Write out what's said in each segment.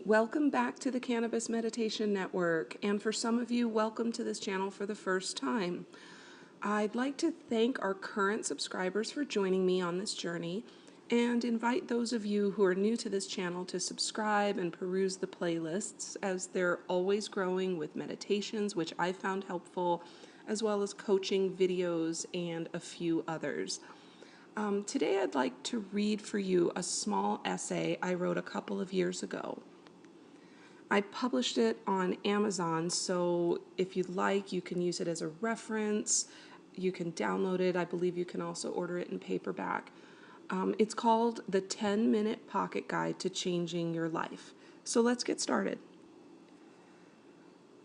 Welcome back to the Cannabis Meditation Network, and for some of you, welcome to this channel for the first time. I'd like to thank our current subscribers for joining me on this journey and invite those of you who are new to this channel to subscribe and peruse the playlists, as they're always growing with meditations, which I found helpful, as well as coaching videos and a few others. Today I'd like to read for you a small essay I wrote a couple of years ago. I published it on Amazon, so if you'd like, you can use it as a reference. You can download it. I believe you can also order it in paperback. It's called The 10-Minute Pocket Guide to Changing Your Life. So let's get started.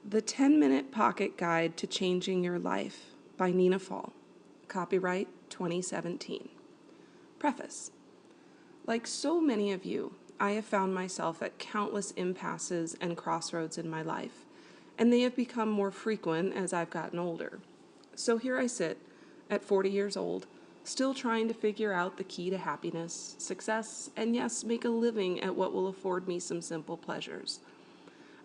The 10-Minute Pocket Guide to Changing Your Life by Nina Fall. Copyright 2017. Preface. Like so many of you, I have found myself at countless impasses and crossroads in my life, and they have become more frequent as I've gotten older. So here I sit, at 40 years old, still trying to figure out the key to happiness, success, and yes, make a living at what will afford me some simple pleasures.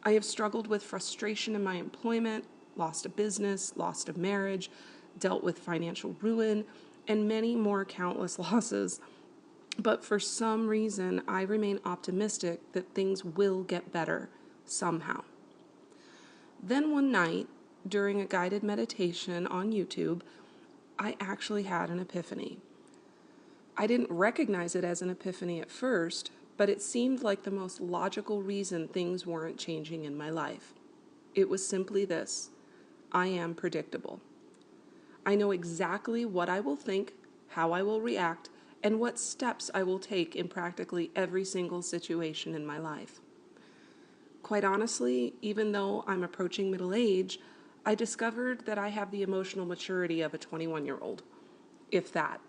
I have struggled with frustration in my employment, lost a business, lost a marriage, dealt with financial ruin, and many more countless losses. But for some reason, I remain optimistic that things will get better somehow. Then one night, during a guided meditation on YouTube, I actually had an epiphany. I didn't recognize it as an epiphany at first, but it seemed like the most logical reason things weren't changing in my life. It was simply this: I am predictable. I know exactly what I will think, how I will react, and what steps I will take in practically every single situation in my life. Quite honestly, even though I'm approaching middle age, I discovered that I have the emotional maturity of a 21-year-old, if that.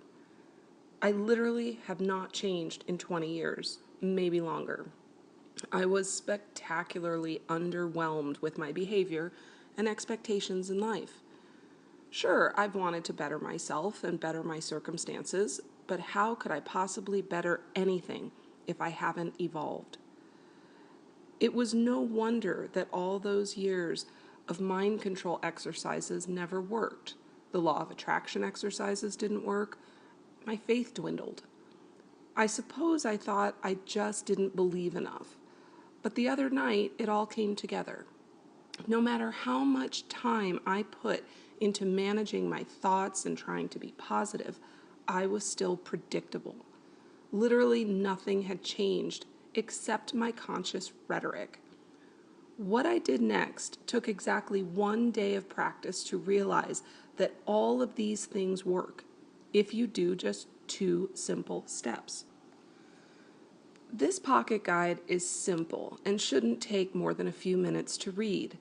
I literally have not changed in 20 years, maybe longer. I was spectacularly underwhelmed with my behavior and expectations in life. Sure, I've wanted to better myself and better my circumstances, but how could I possibly better anything if I haven't evolved? It was no wonder that all those years of mind control exercises never worked. The law of attraction exercises didn't work. My faith dwindled. I suppose I thought I just didn't believe enough. But the other night, it all came together. No matter how much time I put into managing my thoughts and trying to be positive, I was still predictable. Literally nothing had changed except my conscious rhetoric. What I did next took exactly one day of practice to realize that all of these things work if you do just 2 simple steps. This pocket guide is simple and shouldn't take more than a few minutes to read.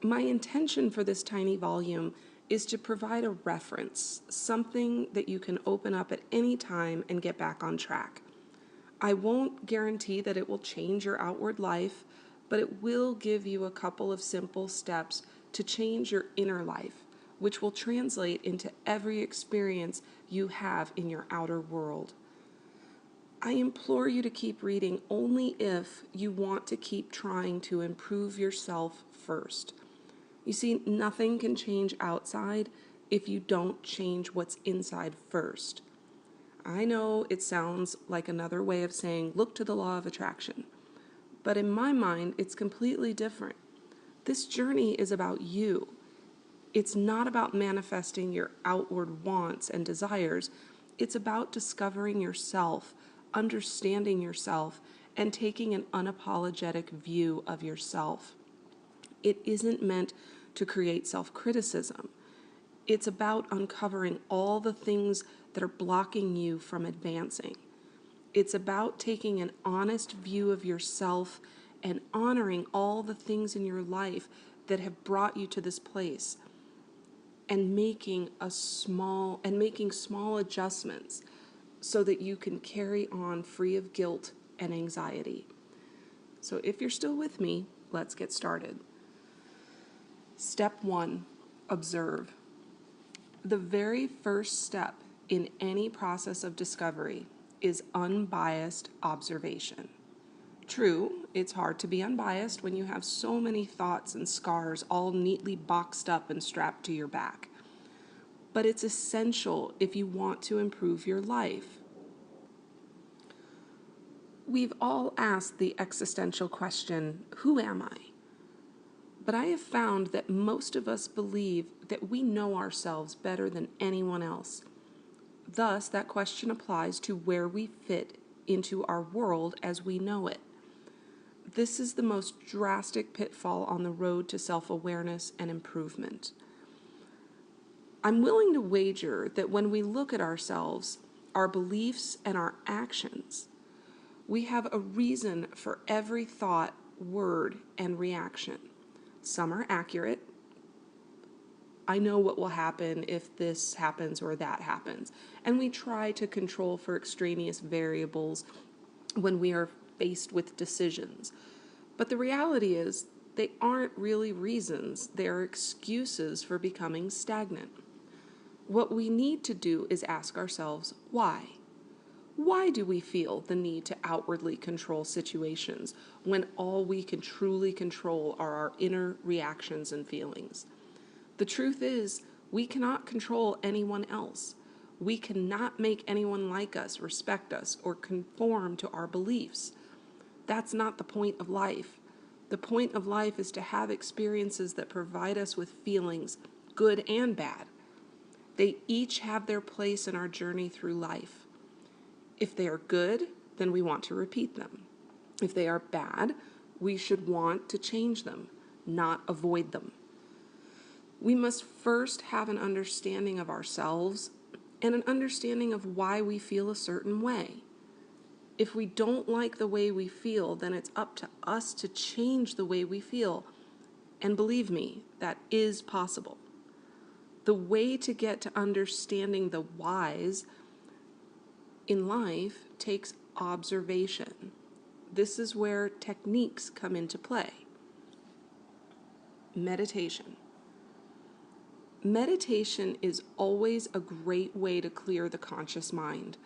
My intention for this tiny volume is to provide a reference, something that you can open up at any time and get back on track. I won't guarantee that it will change your outward life, but it will give you a couple of simple steps to change your inner life, which will translate into every experience you have in your outer world. I implore you to keep reading only if you want to keep trying to improve yourself first. You see, nothing can change outside if you don't change what's inside first. I know it sounds like another way of saying, look to the law of attraction. But in my mind, it's completely different. This journey is about you. It's not about manifesting your outward wants and desires. It's about discovering yourself, understanding yourself, and taking an unapologetic view of yourself. It isn't meant to create self-criticism. It's about uncovering all the things that are blocking you from advancing. It's about taking an honest view of yourself and honoring all the things in your life that have brought you to this place, and making small adjustments so that you can carry on free of guilt and anxiety. So if you're still with me, let's get started. Step 1, observe. The very first step in any process of discovery is unbiased observation. True, it's hard to be unbiased when you have so many thoughts and scars all neatly boxed up and strapped to your back. But it's essential if you want to improve your life. We've all asked the existential question, who am I? But I have found that most of us believe that we know ourselves better than anyone else. Thus, that question applies to where we fit into our world as we know it. This is the most drastic pitfall on the road to self-awareness and improvement. I'm willing to wager that when we look at ourselves, our beliefs, and our actions, we have a reason for every thought, word, and reaction. Some are accurate. I know what will happen if this happens or that happens. And we try to control for extraneous variables when we are faced with decisions. But the reality is, they aren't really reasons, they are excuses for becoming stagnant. What we need to do is ask ourselves, why? Why do we feel the need to outwardly control situations when all we can truly control are our inner reactions and feelings? The truth is, we cannot control anyone else. We cannot make anyone like us, respect us, or conform to our beliefs. That's not the point of life. The point of life is to have experiences that provide us with feelings, good and bad. They each have their place in our journey through life. If they are good, then we want to repeat them. If they are bad, we should want to change them, not avoid them. We must first have an understanding of ourselves and an understanding of why we feel a certain way. If we don't like the way we feel, then it's up to us to change the way we feel. And believe me, that is possible. The way to get to understanding the whys in life takes observation. This is where techniques come into play. Meditation. Meditation is always a great way to clear the conscious mind,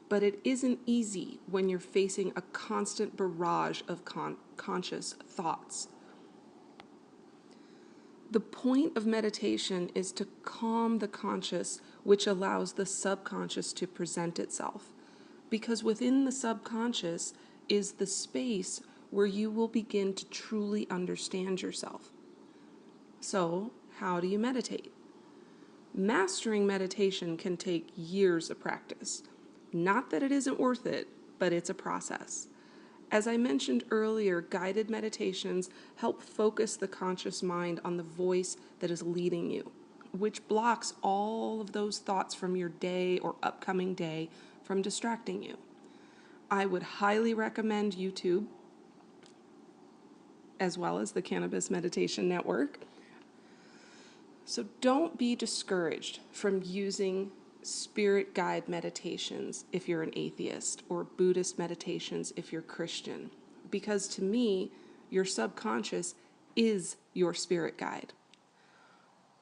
but it isn't easy when you're facing a constant barrage of conscious thoughts. The point of meditation is to calm the conscious, which allows the subconscious to present itself, because within the subconscious is the space where you will begin to truly understand yourself. So, how do you meditate? Mastering meditation can take years of practice. Not that it isn't worth it, but it's a process. As I mentioned earlier, guided meditations help focus the conscious mind on the voice that is leading you, which blocks all of those thoughts from your day or upcoming day from distracting you. I would highly recommend YouTube, as well as the Cannabis Meditation Network. So don't be discouraged from using spirit guide meditations if you're an atheist, or Buddhist meditations if you're Christian, because to me, your subconscious is your spirit guide.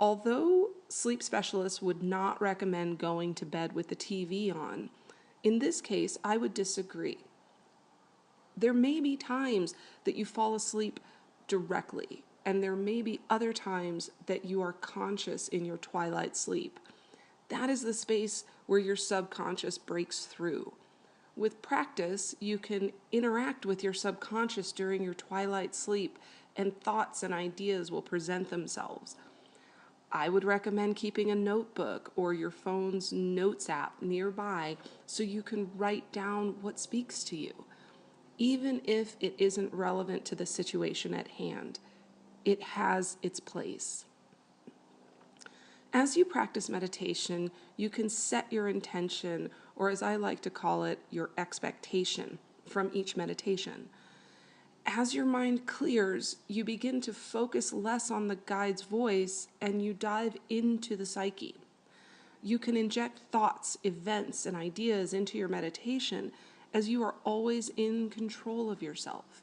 Although sleep specialists would not recommend going to bed with the TV on, in this case, I would disagree. There may be times that you fall asleep directly, and there may be other times that you are conscious in your twilight sleep. That is the space where your subconscious breaks through. With practice, you can interact with your subconscious during your twilight sleep, and thoughts and ideas will present themselves. I would recommend keeping a notebook or your phone's notes app nearby so you can write down what speaks to you. Even if it isn't relevant to the situation at hand, it has its place. As you practice meditation, you can set your intention, or as I like to call it, your expectation from each meditation. As your mind clears, you begin to focus less on the guide's voice and you dive into the psyche. You can inject thoughts, events, and ideas into your meditation as you are always in control of yourself.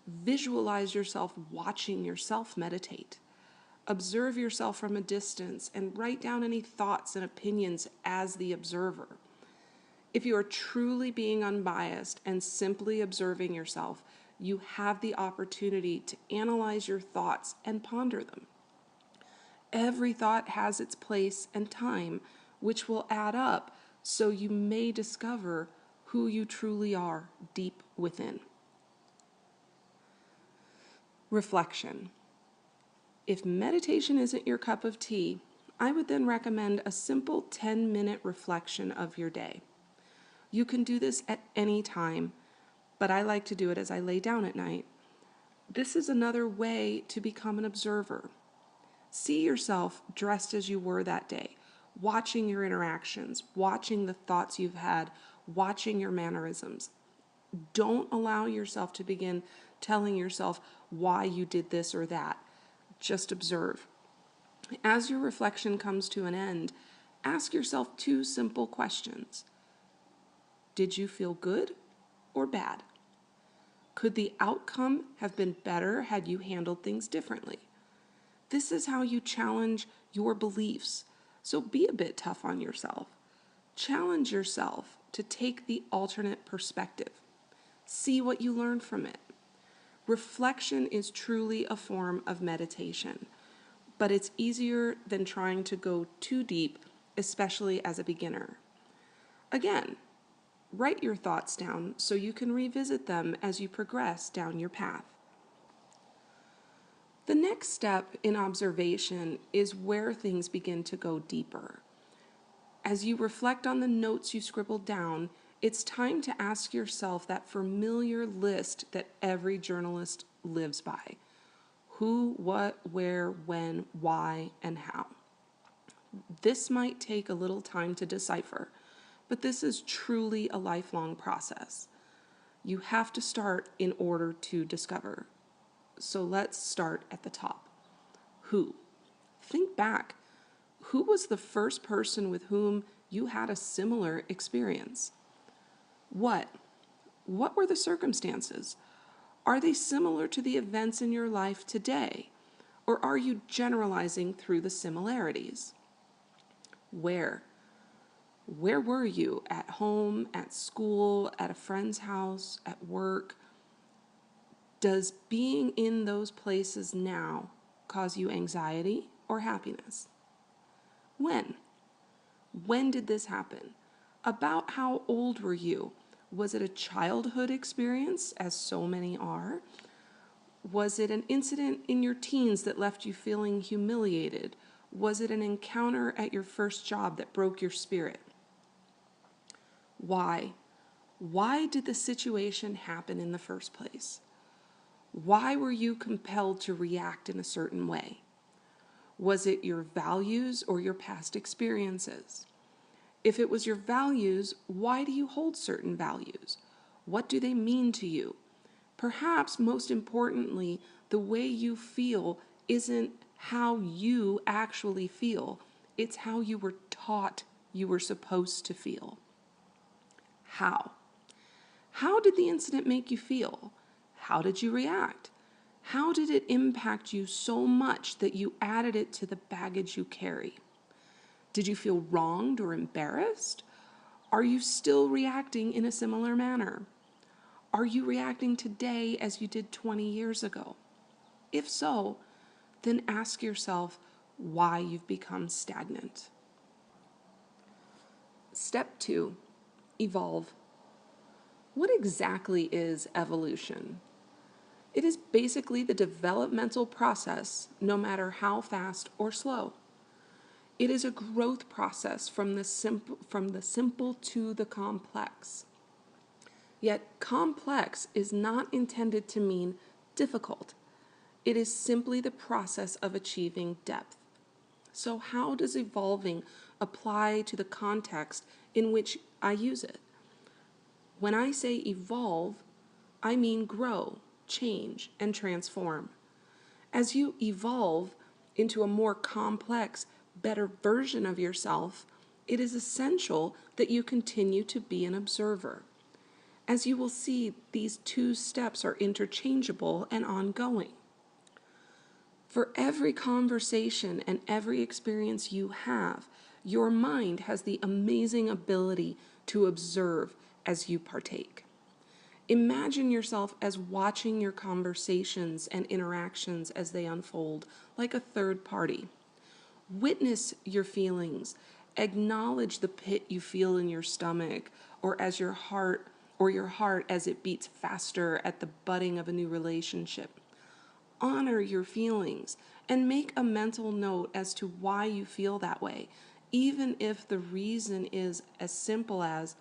Visualize yourself watching yourself meditate. Observe yourself from a distance and write down any thoughts and opinions as the observer. If you are truly being unbiased and simply observing yourself, you have the opportunity to analyze your thoughts and ponder them. Every thought has its place and time, which will add up so you may discover who you truly are deep within. Reflection. If meditation isn't your cup of tea, I would then recommend a simple 10-minute reflection of your day. You can do this at any time, but I like to do it as I lay down at night. This is another way to become an observer. See yourself dressed as you were that day, watching your interactions, watching the thoughts you've had, watching your mannerisms. Don't allow yourself to begin telling yourself why you did this or that. Just observe. As your reflection comes to an end, ask yourself 2 simple questions. Did you feel good or bad? Could the outcome have been better had you handled things differently? This is how you challenge your beliefs, so be a bit tough on yourself. Challenge yourself to take the alternate perspective. See what you learn from it. Reflection is truly a form of meditation, but it's easier than trying to go too deep, especially as a beginner. Again, write your thoughts down so you can revisit them as you progress down your path. The next step in observation is where things begin to go deeper. As you reflect on the notes you scribbled down, it's time to ask yourself that familiar list that every journalist lives by. Who, what, where, when, why, and how. This might take a little time to decipher, but this is truly a lifelong process. You have to start in order to discover. So let's start at the top. Who? Think back. Who was the first person with whom you had a similar experience? What? What were the circumstances? Are they similar to the events in your life today? Or are you generalizing through the similarities? Where? Where were you? At home, at school, at a friend's house, at work? Does being in those places now cause you anxiety or happiness? When? When did this happen? About how old were you? Was it a childhood experience, as so many are? Was it an incident in your teens that left you feeling humiliated? Was it an encounter at your first job that broke your spirit? Why? Why did the situation happen in the first place? Why were you compelled to react in a certain way? Was it your values or your past experiences? If it was your values, why do you hold certain values? What do they mean to you? Perhaps most importantly, the way you feel isn't how you actually feel. It's how you were taught you were supposed to feel. How? How did the incident make you feel? How did you react? How did it impact you so much that you added it to the baggage you carry? Did you feel wronged or embarrassed? Are you still reacting in a similar manner? Are you reacting today as you did 20 years ago? If so, then ask yourself why you've become stagnant. Step 2, evolve. What exactly is evolution? It is basically the developmental process, no matter how fast or slow. It is a growth process from the simple to the complex. Yet complex is not intended to mean difficult. It is simply the process of achieving depth. So how does evolving apply to the context in which I use it? When I say evolve, I mean grow, change, and transform. As you evolve into a more complex, better version of yourself, it is essential that you continue to be an observer. As you will see, these 2 steps are interchangeable and ongoing. For every conversation and every experience you have, your mind has the amazing ability to observe as you partake. Imagine yourself as watching your conversations and interactions as they unfold, like a third party. Witness your feelings. Acknowledge the pit you feel in your stomach, or your heart as it beats faster at the budding of a new relationship. Honor your feelings and make a mental note as to why you feel that way, even if the reason is as simple as,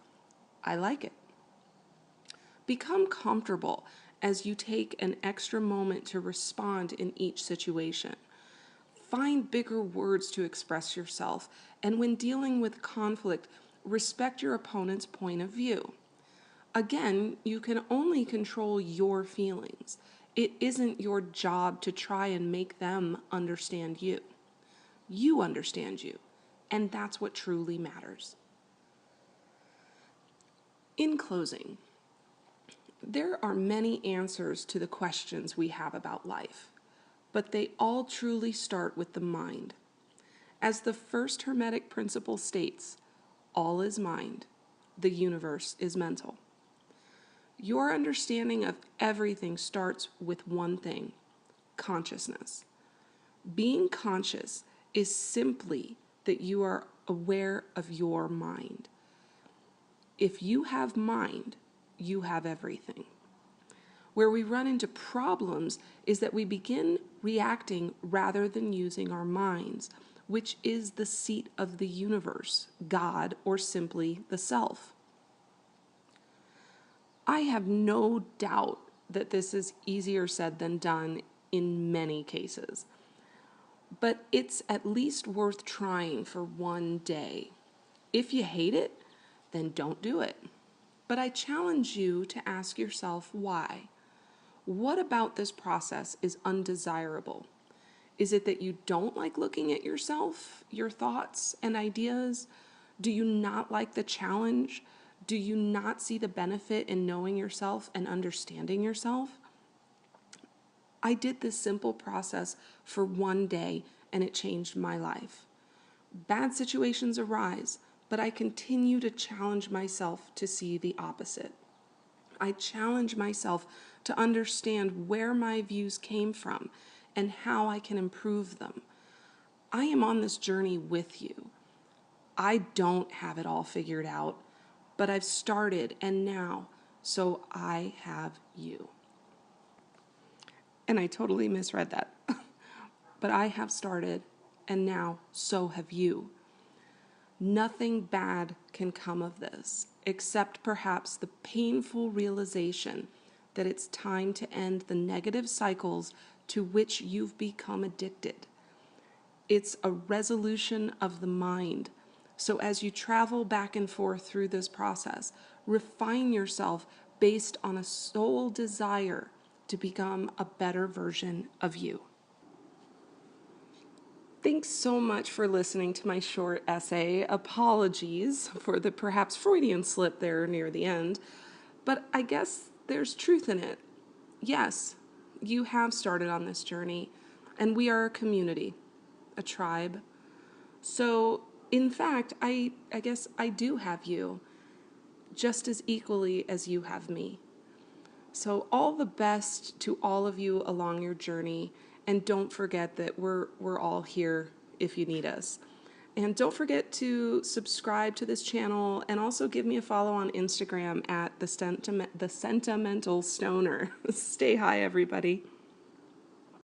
I like it. Become comfortable as you take an extra moment to respond in each situation. Find bigger words to express yourself, and when dealing with conflict, respect your opponent's point of view. Again, you can only control your feelings. It isn't your job to try and make them understand you. You understand you, and that's what truly matters. In closing, there are many answers to the questions we have about life, but they all truly start with the mind. As the first Hermetic principle states, all is mind, the universe is mental. Your understanding of everything starts with one thing: consciousness. Being conscious is simply that you are aware of your mind. If you have mind, you have everything. Where we run into problems is that we begin reacting rather than using our minds, which is the seat of the universe, God, or simply the self. I have no doubt that this is easier said than done in many cases, but it's at least worth trying for one day. If you hate it, then don't do it. But I challenge you to ask yourself why. What about this process is undesirable? Is it that you don't like looking at yourself, your thoughts and ideas? Do you not like the challenge? Do you not see the benefit in knowing yourself and understanding yourself? I did this simple process for one day and it changed my life. Bad situations arise, but I continue to challenge myself to see the opposite. I challenge myself to understand where my views came from and how I can improve them. I am on this journey with you. I don't have it all figured out, but I've started, and now, so I have you. And I totally misread that. But I have started, and now, so have you. Nothing bad can come of this, except perhaps the painful realization that it's time to end the negative cycles to which you've become addicted. It's a resolution of the mind. So as you travel back and forth through this process, refine yourself based on a sole desire to become a better version of you. Thanks so much for listening to my short essay. Apologies for the perhaps Freudian slip there near the end, but I guess there's truth in it. Yes, you have started on this journey, and we are a community, a tribe. So, in fact, I guess I do have you, just as equally as you have me. So all the best to all of you along your journey, and don't forget that we're all here if you need us. And don't forget to subscribe to this channel and also give me a follow on Instagram at the Sentimental Stoner. Stay high, everybody.